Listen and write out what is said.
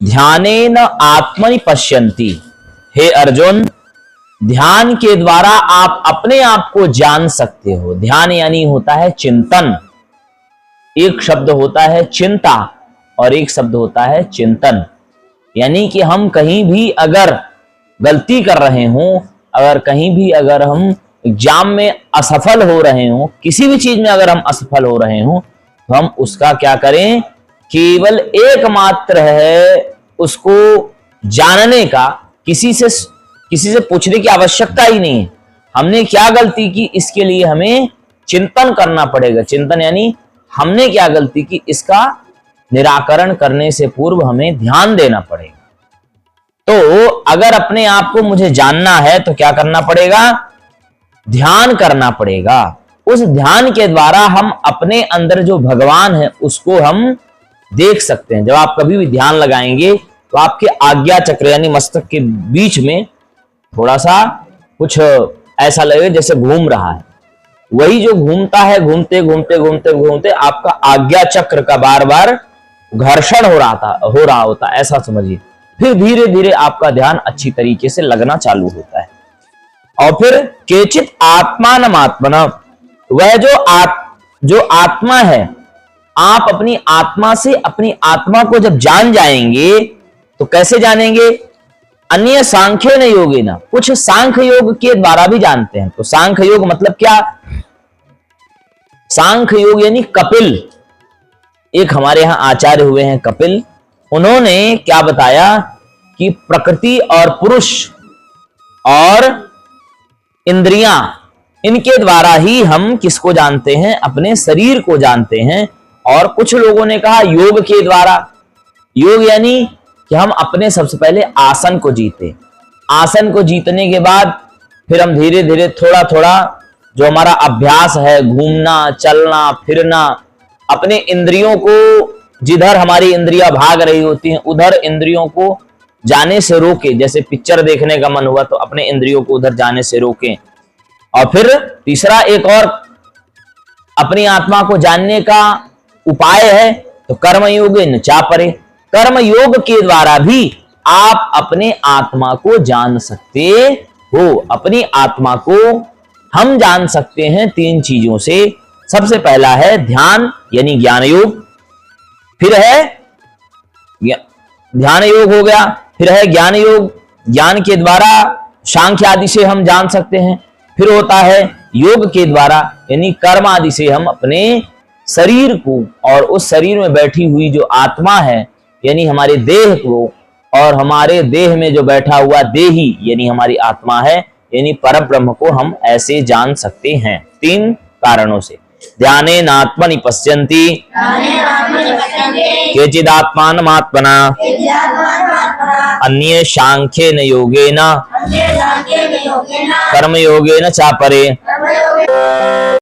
ध्यानेन आत्मनि पश्यन्ति। हे अर्जुन, ध्यान के द्वारा आप अपने आप को जान सकते हो। ध्यान यानी होता है चिंतन। एक शब्द होता है चिंता और एक शब्द होता है चिंतन। यानी कि हम कहीं भी अगर गलती कर रहे हों, अगर कहीं भी अगर हम एग्जाम में असफल हो रहे हों, किसी भी चीज में अगर हम असफल हो रहे हों, तो हम उसका क्या करें, केवल एकमात्र है उसको जानने का, किसी से पूछने की आवश्यकता ही नहीं है। हमने क्या गलती की, इसके लिए हमें चिंतन करना पड़ेगा। चिंतन यानी हमने क्या गलती की, इसका निराकरण करने से पूर्व हमें ध्यान देना पड़ेगा। तो अगर अपने आप को मुझे जानना है तो क्या करना पड़ेगा, ध्यान करना पड़ेगा। उस ध्यान के द्वारा हम अपने अंदर जो भगवान है उसको हम देख सकते हैं। जब आप कभी भी ध्यान लगाएंगे तो आपके आज्ञा चक्र यानी मस्तक के बीच में थोड़ा सा कुछ ऐसा लगेगा जैसे घूम रहा है। वही जो घूमता है, घूमते घूमते घूमते घूमते आपका आज्ञा चक्र का बार बार घर्षण हो रहा होता, ऐसा समझिए। फिर धीरे धीरे आपका ध्यान अच्छी तरीके से लगना चालू होता है। और फिर केचित आत्मानमात्मना, वह जो आत्मा है, आप अपनी आत्मा से अपनी आत्मा को जब जान जाएंगे तो कैसे जानेंगे, अन्य सांख्य न योगे ना, कुछ सांख्य योग के द्वारा भी जानते हैं। तो सांख्य योग मतलब क्या, सांख्य योग यानी कपिल, एक हमारे यहां आचार्य हुए हैं कपिल, उन्होंने क्या बताया कि प्रकृति और पुरुष और इंद्रियां, इनके द्वारा ही हम किसको जानते हैं, अपने शरीर को जानते हैं। और कुछ लोगों ने कहा योग के द्वारा। योग यानी कि हम अपने सबसे पहले आसन को जीते, आसन को जीतने के बाद फिर हम धीरे धीरे थोड़ा थोड़ा जो हमारा अभ्यास है, घूमना चलना फिरना, अपने इंद्रियों को, जिधर हमारी इंद्रियां भाग रही होती हैं उधर इंद्रियों को जाने से रोके। जैसे पिक्चर देखने का मन हुआ तो अपने इंद्रियों को उधर जाने से रोकें। और फिर तीसरा एक और अपनी आत्मा को जानने का उपाय है तो कर्मयोग न चापरे, कर्म योग के द्वारा भी आप अपने आत्मा को जान सकते हो। अपनी आत्मा को हम जान सकते हैं तीन चीजों से। सबसे पहला है ध्यान यानी ज्ञान योग, फिर है ध्यान योग हो गया, फिर है ज्ञान योग, ज्ञान के द्वारा सांख्य आदि से हम जान सकते हैं। फिर होता है योग के द्वारा यानी कर्म आदि से हम अपने शरीर को और उस शरीर में बैठी हुई जो आत्मा है यानी हमारे देह को, और हमारे देह में जो बैठा हुआ देही यानी हमारी आत्मा है यानी परम ब्रह्म को हम ऐसे जान सकते हैं तीन कारणों से। ध्यानेन आत्मनि पश्यन्ति केचिदात्मानमात्मना अन्ये सांख्येन योगेन कर्मयोगेन चापरे।